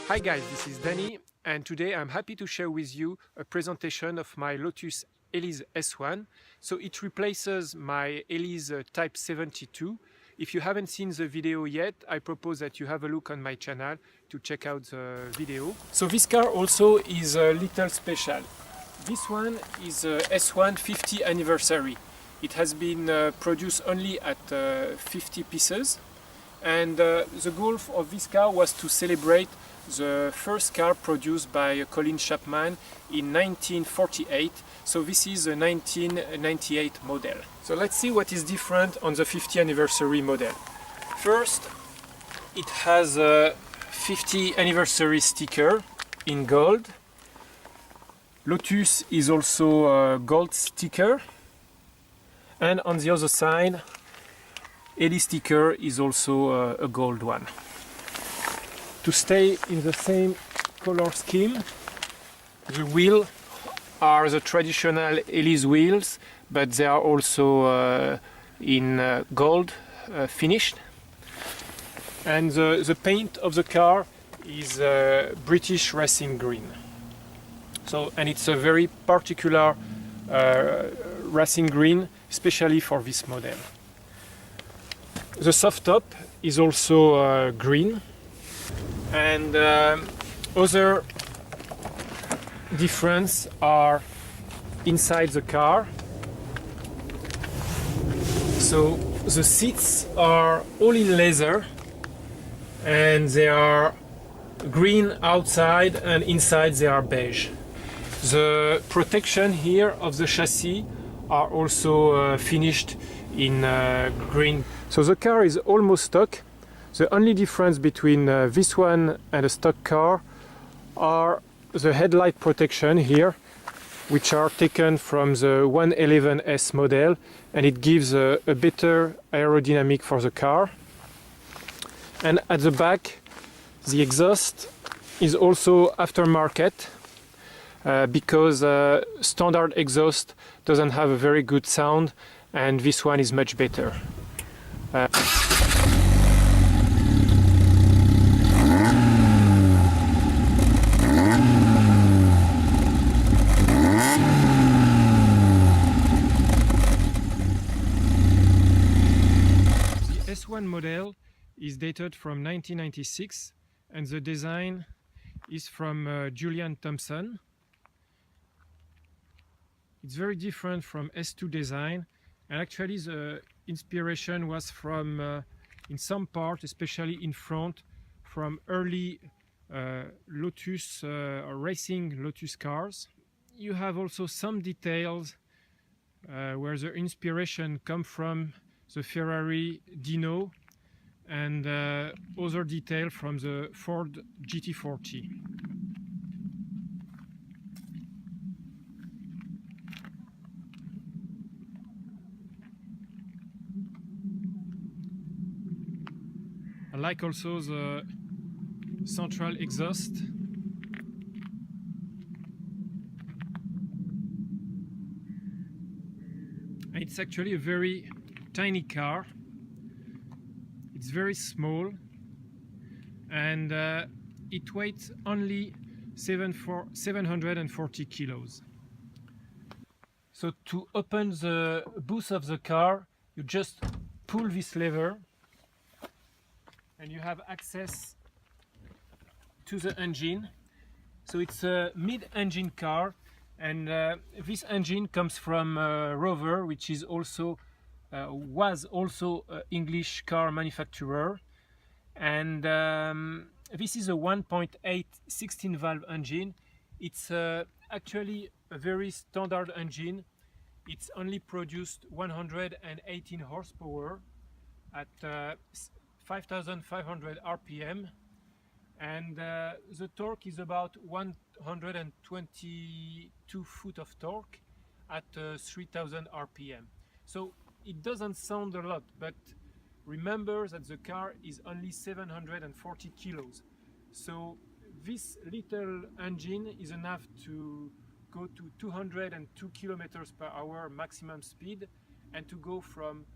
Hi guys, this is Danny, and today I'm happy to share with you a presentation of my Lotus Elise S1. So it replaces my Elise Type 72. If you haven't seen the video yet, I propose that you have a look on my channel to check out the video. So this car also is a little special. This one is a S1 50 anniversary. It has been produced only at 50 pieces. And the goal of this car was to celebrate the first car produced by Colin Chapman in 1948. So this is a 1998 model. So let's see what is different on the 50th anniversary model. First, it has a 50 anniversary sticker in gold. Lotus is also a gold sticker. And on the other side, Elise sticker is also a gold one. To stay in the same color scheme, the wheels are the traditional Elise wheels, but they are also in gold finished. And the paint of the car is British racing green. So, and it's a very particular racing green, especially for this model. The soft top is also green, and other difference are inside the car. So the seats are all in leather, and they are green outside, and inside they are beige. The protection here of the chassis are also finished in green. So the car is almost stock. The only difference between this one and a stock car are the headlight protection here, which are taken from the 111S model, and it gives a better aerodynamic for the car. And at the back, the exhaust is also aftermarket because standard exhaust doesn't have a very good sound, and this one is much better. The S1 model is dated from 1996, and the design is from Julian Thompson. It's very different from S2 design, and actually the inspiration was from, in some part, especially in front, from early Lotus or racing Lotus cars. You have also some details where the inspiration comes from the Ferrari Dino, and other detail from the Ford GT40. I like also the central exhaust. It's actually a very tiny car. It's very small, and it weighs only 740 kilos. So to open the boot of the car, you just pull this lever, and you have access to the engine. So it's a mid-engine car, and this engine comes from Rover, which is also was also an English car manufacturer. And this is a 1.8 16 valve engine. It's actually a very standard engine. It's only produced 118 horsepower at 5,500 RPM, and the torque is about 122 foot of torque at 3,000 RPM. So it doesn't sound a lot, but remember that the car is only 740 kilos. So this little engine is enough to go to 202 kilometers per hour maximum speed, and to go from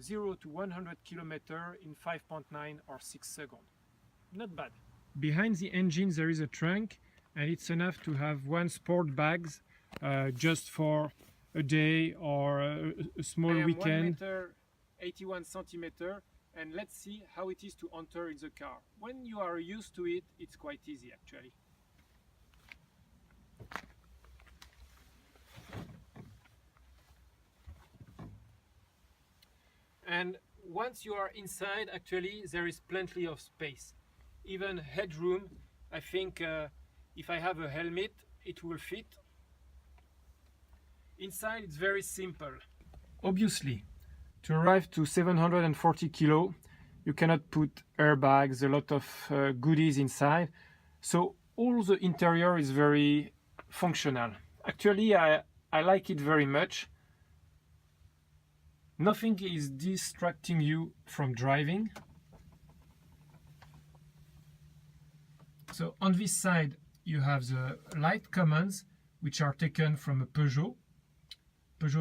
0 to 100 kilometers in 5.9 or 6 seconds. Not bad. Behind the engine there is a trunk, and it's enough to have one sport bags just for a day or a small weekend. 1 meter 81 centimeter, and let's see how it is to enter in the car. When you are used to it, it's quite easy actually. And once you are inside, actually there is plenty of space, even headroom. I think if I have a helmet it will fit. Inside it's very simple. Obviously, to arrive to 740 kilo you cannot put airbags, a lot of goodies inside, so all the interior is very functional. Actually I like it very much. Nothing is distracting you from driving. So on this side you have the light commands, which are taken from a Peugeot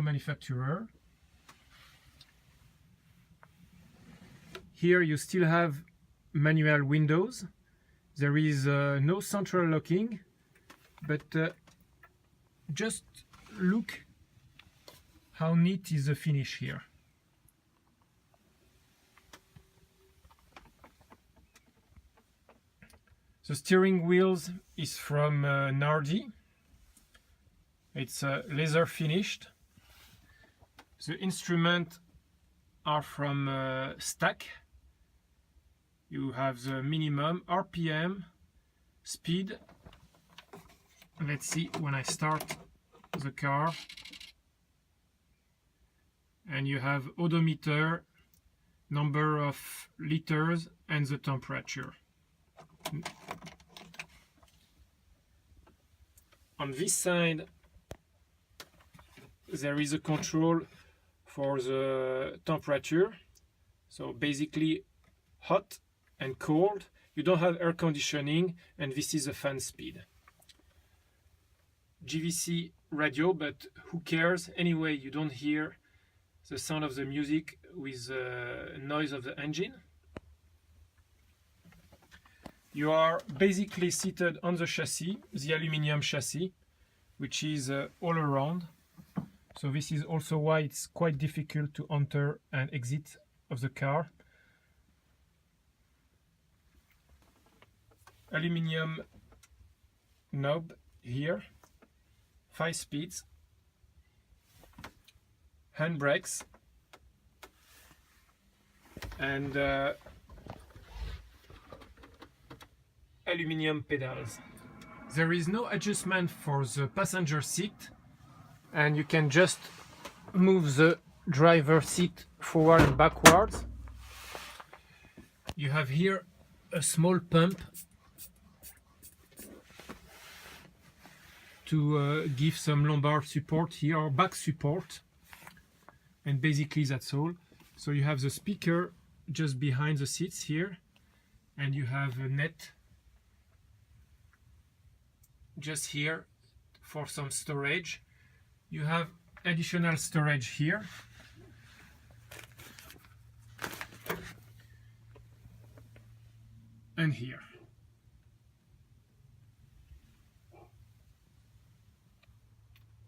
manufacturer. Here you still have manual windows. There is no central locking, but just look how neat is the finish here. The steering wheels is from Nardi. It's leather finished. The instruments are from Stack. You have the minimum RPM, speed. Let's see when I start the car. And you have odometer, number of liters, and the temperature. On this side there is a control for the temperature, so basically hot and cold. You don't have air conditioning, and this is the fan speed. GVC radio, but who cares? Anyway, you don't hear the sound of the music with the noise of the engine. You are basically seated on the chassis, the aluminium chassis, which is all around. So this is also why it's quite difficult to enter and exit of the car. Aluminium knob here, 5 speeds, handbrakes, and aluminium pedals. There is no adjustment for the passenger seat, and you can just move the driver's seat forward and backwards. You have here a small pump to give some lumbar support here, or back support, and basically that's all. So you have the speaker just behind the seats here, and you have a net just here for some storage. You have additional storage here, and here.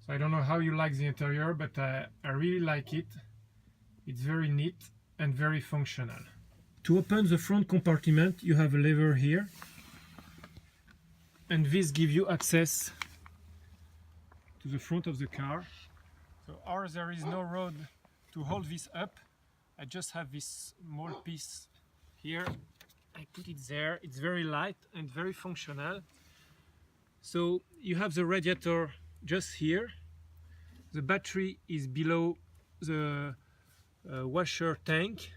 So I don't know how you like the interior, but I really like it. It's very neat and very functional. To open the front compartment you have a lever here, and this gives you access to the front of the car. So ours, there is no rod to hold this up. I just have this small piece here. I put it there. It's very light and very functional. So you have the radiator just here. The battery is below the washer tank.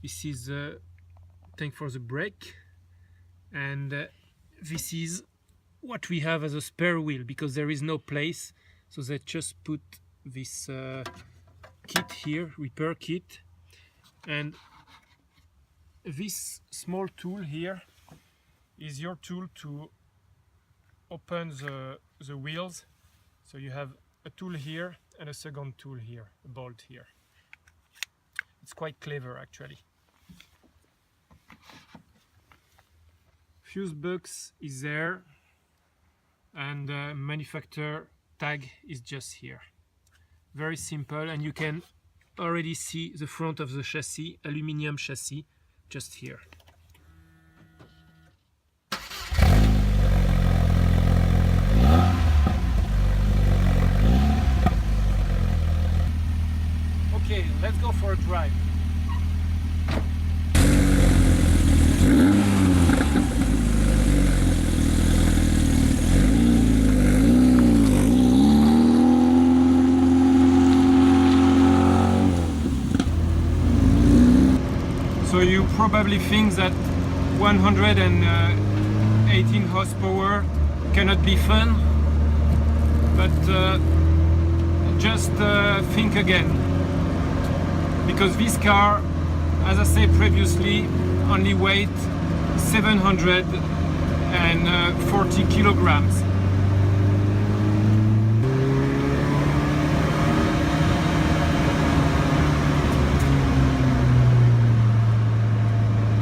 This is the tank for the brake, and this is what we have as a spare wheel, because there is no place, so they just put this kit here, repair kit, and this small tool here is your tool to open the wheels. So you have a tool here and a second tool here, a bolt here. It's quite clever actually. Fuse box is there, and the manufacturer tag is just here. Very simple, and you can already see the front of the chassis, aluminium chassis, just here. Okay, let's go for a drive. So you probably think that 118 horsepower cannot be fun, but just think again. Because this car, as I said previously, only weighs 740 kilograms.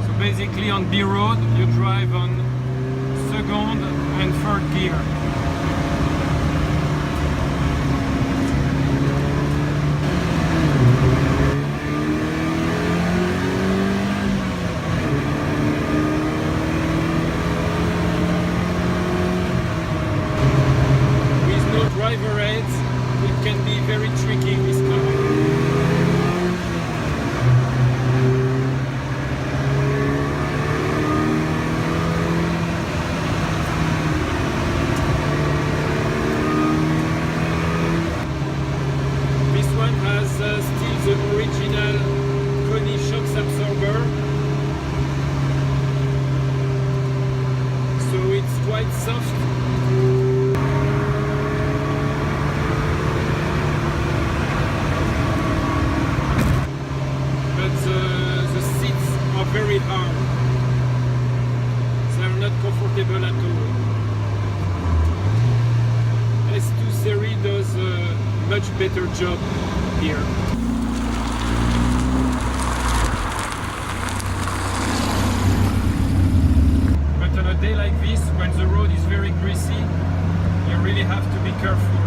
So basically on B road you drive on second and third gear. Driver aids, it can be very tricky in this car. This one has still the original Koni shocks absorber, so it's quite soft. Very hard. They are not comfortable at all. S2 series does a much better job here. But on a day like this, when the road is very greasy, you really have to be careful.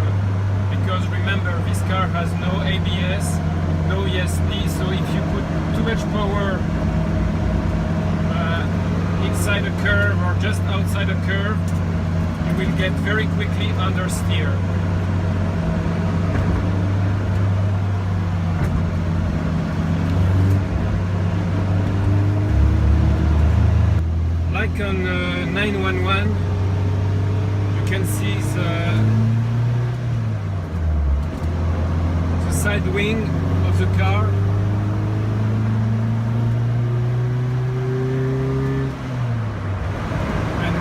Because remember, this car has no ABS, no ESP, so if you put too much power inside a curve or just outside a curve, you will get very quickly understeer. Like on 911, you can see the side wing of the car.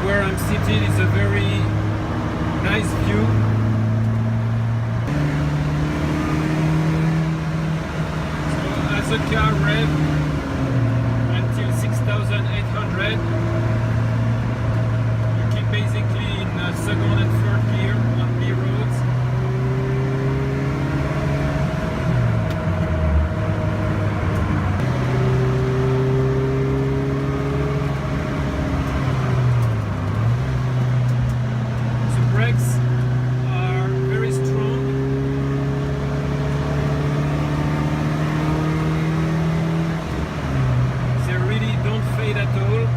Where I'm seated is a very nice view. So as the car revs until 6,800, you keep basically in second and third gear on B roads. Are very strong. They really don't fade at all.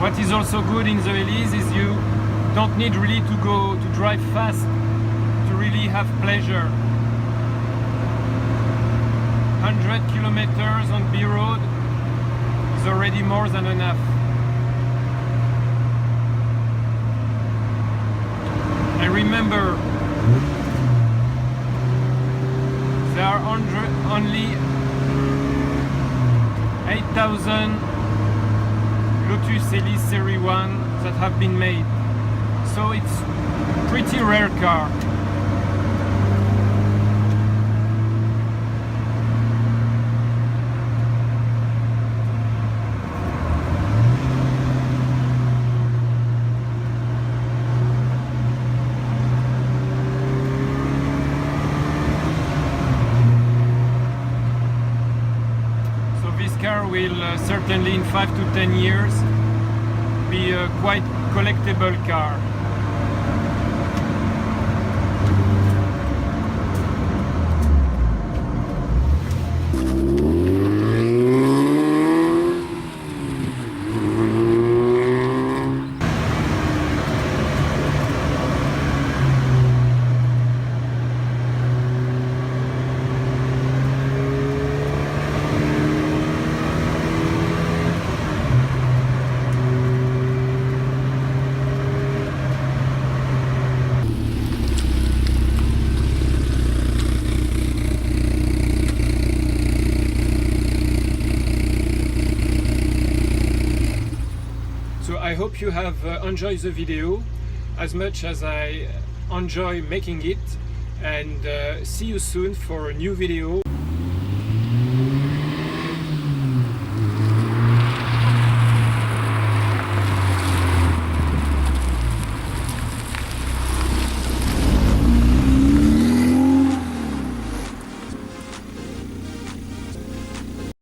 What is also good in the Elise is you don't need really to drive fast to really have pleasure. 100 kilometers on B road is already more than enough. And remember, there are only 8,000 Lotus Elise Series 1 that have been made. So it's a pretty rare car. Car will certainly in 5 to 10 years be a quite collectible car. I hope you have enjoyed the video as much as I enjoy making it, and see you soon for a new video.